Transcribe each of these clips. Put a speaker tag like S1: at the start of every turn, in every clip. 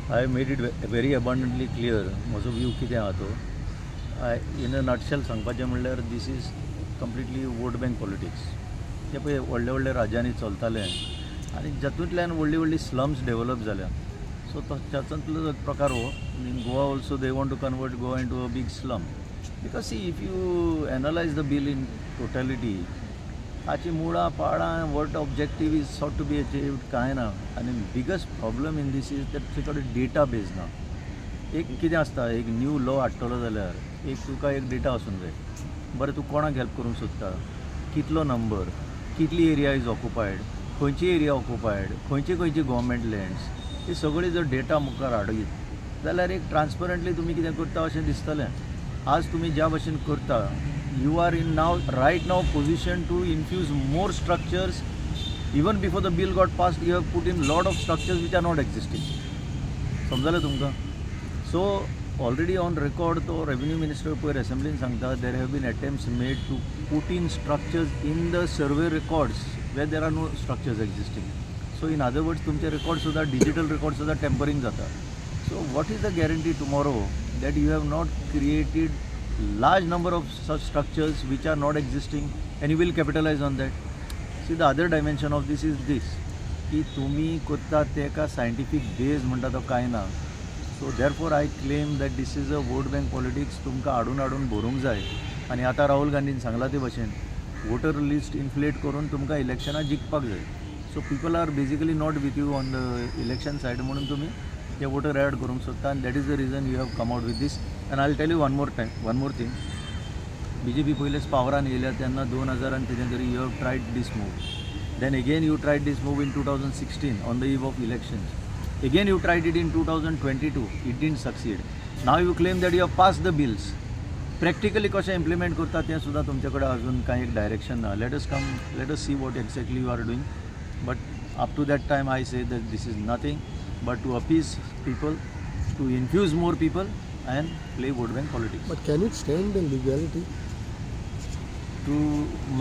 S1: I made it very abundantly clear म्हजो view कितें आहा तो. In a nutshell सांगपाचें म्हणल्यार this is completely vote bank politics. ते पळय व्हडल्या व्हडल्या राज्यांनी चलतालें आनी जातूंतल्यान व्हडली व्हडली स्लम्स डेव्हलप जाल्या. सो तातूंतलो प्रकार हो. In Goa also they want to convert Goa into a big slum. Because see, if you analyze the bill in totality, ताची मुळां पाळां what objective is sought to be achieved कांय ना. आनी biggest problem in this is that तुजे कडेन data beige ना. एक कितें आसता, एक न्यू लॉ हाडटलो जाल्यार एक तुका एक डेटा आसूंक जाय. बरें, तूं कोणाक हेल्प करूंक सोदता, कितलो नंबर, कितली एरिया इज ऑक्युपायड, खंयची एरिया ऑक्युपायड, खंयची गव्हर्मेंट लँड्स, हे सगळे जर डेटा मुखार हाडीत जाल्यार एक ट्रान्सपरंटली तुमी कितें करता अशें दिसतलें. आज तुमी ज्या भशेन करता, you are in right now position to infuse more structures. Even before the bill got passed, you have put in lot of structures which are not existing. समजलें तुमकां? So already on record तो revenue minister पयर assemblyन सांगता there have been attempts made to put in structures in the survey records where there are no structures existing. So in other words, तुमचे records सुद्धा digital records सुद्धा tampering जाता. So what is the guarantee tomorrow that you have not created large number of such structures which are not existing and you will capitalize on that? See, the other dimension of this is this, की तुम्ही कोत्ता तेका scientific base म्हणटा तो कांय ना. So therefore I claim that this is a vote bank politics. तुमकां हाडून भरूंक जाय. आनी आतां राहुल गांधीन सांगला ते भशेन वोटर लिस्ट इन्फ्लेट करून तुमकां इलेक्शनां जिखपाक जाय. So people are basically not with you on the election side म्हणून तुमी ते वोटर ॲड करूंक सोदता. आनी that is the reason you have come out with this. And I will tell you one more thing. BJP पयलेच पावरान येयल्या तेन्ना 2000 आनी तेजे तरी you have tried this move. Then again you tried this move in 2016 on the eve of elections. Again you tried it in 2022. It didn't succeed. Now you claim that you have passed the bills. Practically कशें implement करता तें सुद्दां तुमचे कडेन अजून कांय एक direction ना. Let us see what exactly you are doing. But up to that time I say that this is nothing but to appease people, to infuse more people and play vote bank politics.
S2: But can it stand the legality?
S1: To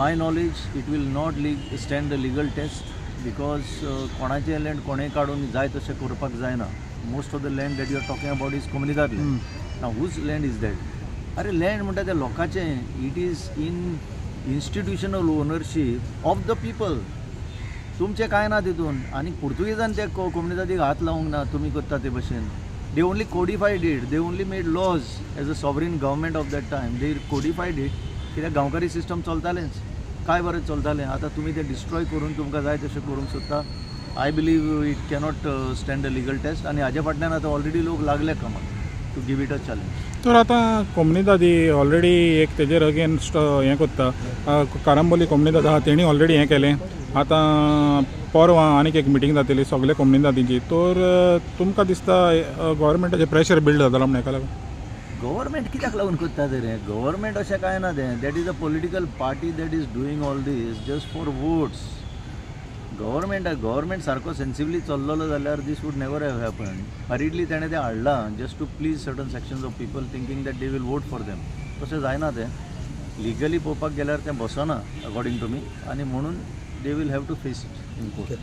S1: my knowledge, it will not stand the legal test. Because कोणाचे land कोणें काडून जाय तशें करपाक जायना. Most of the land that you are talking about is कम्युनिदाद land. Now whose land is that? अरे land म्हणटा तें लोकांचें. It is in institutional ownership of the people. तुमचें कांय ना तितून. आनी पुर्तुगेजान ते कम्युनिदादीक हात लावंक ना तुमी करता ते भशेन. They only codified it. They only made laws as a sovereign government of that time. They codified it. कित्याक गांवकारी सिस्टम चलतालेंच. काय बरें चलतालें. आतां तुमी तें डिस्ट्रॉय करून तुमकां जाय तशें करूंक सोदता. I believe it cannot stand a legal test. आनी हाज्या फाटल्यान आतां ऑलरेडी लोक लागले कामाक to give it a challenge.
S3: तर आतां कम्युनिदादी ऑलरेडी एक तेजेर अगेन्स्ट हें करता. कारांबोली कम्युनिदाद आहा तेणी ऑलरेडी हें केलें. आतां परवां आनीक एक मिटींग जातली सगळे कम्युनिदादींची. तर तुमकां दिसता गव्हर्मेंटाचें प्रेशर बिल्ड जातालें म्हणून हेका लागून?
S1: गव्हर्मेंट कित्याक लागून करता ते रे? गव्हर्मेंट अशें कांय ना तें. That is a political party that is doing all this just for votes. Government सारको सेन्सिबली चल्लोलो जाल्यार this would never have happen. Hurriedly तेणें तें हाडलां just to please certain sections of people thinking that they will vote for them. तशें जायना तें. Legally पळोवपाक गेल्यार तें बसना अकॉर्डिंग टू मी. आनी म्हणून they will have to face it in court.